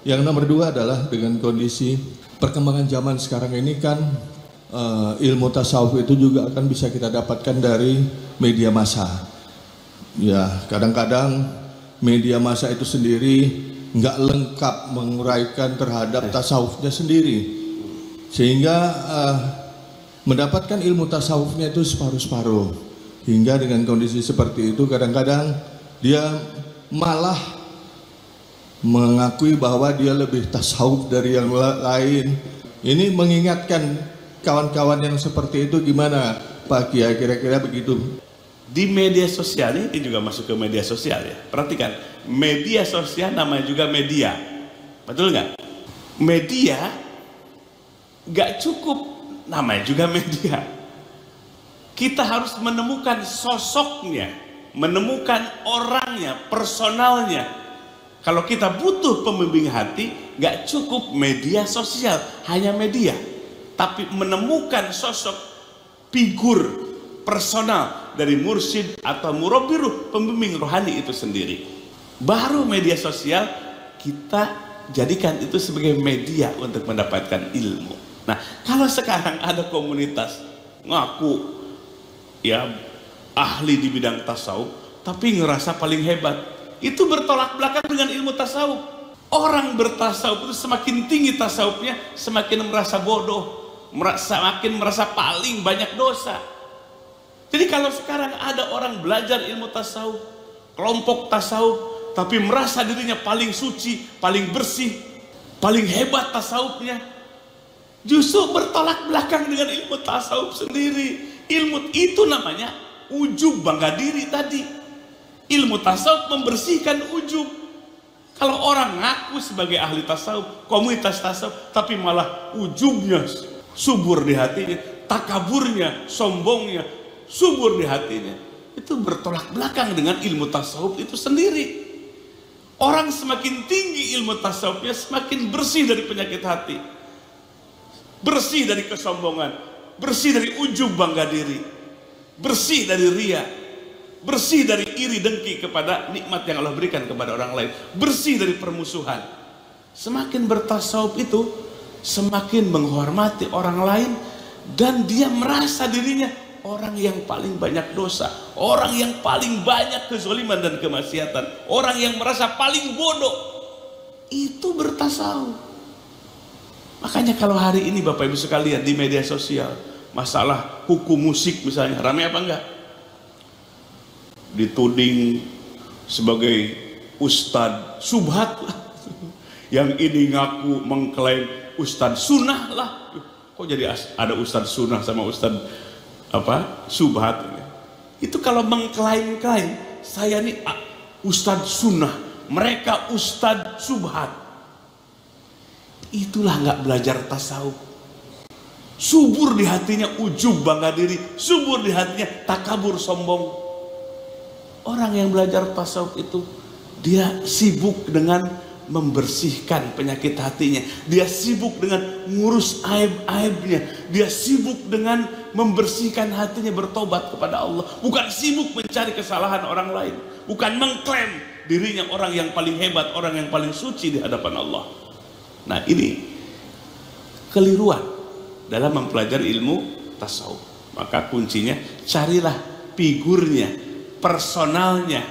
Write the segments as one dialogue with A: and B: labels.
A: Yang nomor dua adalah dengan kondisi perkembangan zaman sekarang ini kan ilmu tasawuf itu juga akan bisa kita dapatkan dari media massa. Ya, kadang-kadang media massa itu sendiri nggak lengkap menguraikan terhadap tasawufnya sendiri, sehingga mendapatkan ilmu tasawufnya itu separuh-separuh. Hingga dengan kondisi seperti itu kadang-kadang dia malah mengakui bahwa dia lebih tasawuf dari yang lain. Ini mengingatkan kawan-kawan yang seperti itu gimana Pak Kiai, kira-kira begitu.
B: Di media sosial ini juga masuk ke media sosial ya. Perhatikan, media sosial namanya juga media. Betul nggak? Media nggak cukup, namanya juga media. Kita harus menemukan sosoknya, menemukan orangnya, personalnya. Kalau kita butuh pembimbing hati, nggak cukup media sosial, hanya media. Tapi menemukan sosok figur personal dari mursyid atau murabbi ruh, pembimbing rohani itu sendiri. Baru media sosial kita jadikan itu sebagai media untuk mendapatkan ilmu. Nah, kalau sekarang ada komunitas ngaku ya ahli di bidang tasawuf, tapi ngerasa paling hebat, itu bertolak belakang dengan ilmu tasawuf. Orang bertasawuf itu semakin tinggi tasawufnya, semakin merasa bodoh, semakin merasa paling banyak dosa. Jadi kalau sekarang ada orang belajar ilmu tasawuf, kelompok tasawuf, tapi merasa dirinya paling suci, paling bersih, paling hebat tasawufnya, justru bertolak belakang dengan ilmu tasawuf sendiri. Ilmu itu namanya ujub, bangga diri tadi. Ilmu tasawuf membersihkan ujub. Kalau orang ngaku sebagai ahli tasawuf, komunitas tasawuf, tapi malah ujubnya subur di hatinya, takaburnya, sombongnya subur di hatinya, itu bertolak belakang dengan ilmu tasawuf itu sendiri. Orang semakin tinggi ilmu tasawufnya, semakin bersih dari penyakit hati, bersih dari kesombongan, bersih dari ujub bangga diri, bersih dari ria, bersih dari iri dengki kepada nikmat yang Allah berikan kepada orang lain, bersih dari permusuhan. Semakin bertasawuf itu semakin menghormati orang lain, dan dia merasa dirinya orang yang paling banyak dosa, orang yang paling banyak kezaliman dan kemaksiatan, orang yang merasa paling bodoh. Itu bertasawuf. Makanya kalau hari ini Bapak Ibu sekalian di media sosial, masalah hukum musik misalnya, ramai apa enggak? Dituding sebagai ustadz subhat lah. Yang ini ngaku mengklaim ustadz sunnah lah. Kok jadi ada ustadz sunnah sama ustadz subhat? Itu kalau mengklaim-klaim saya nih ustadz sunnah, mereka ustadz subhat, itulah nggak belajar tasawuf. Subur di hatinya ujub bangga diri, subur di hatinya takabur sombong. Orang yang belajar tasawuf itu dia sibuk dengan membersihkan penyakit hatinya, dia sibuk dengan ngurus aib-aibnya, dia sibuk dengan membersihkan hatinya, bertobat kepada Allah, bukan sibuk mencari kesalahan orang lain, bukan mengklaim dirinya orang yang paling hebat, orang yang paling suci di hadapan Allah. Nah, ini keliruan dalam mempelajari ilmu tasawuf. Maka kuncinya carilah figurnya, personalnya,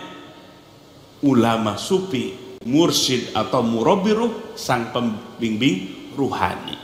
B: ulama sufi, mursyid atau murabbi ruh, sang pembimbing ruhani.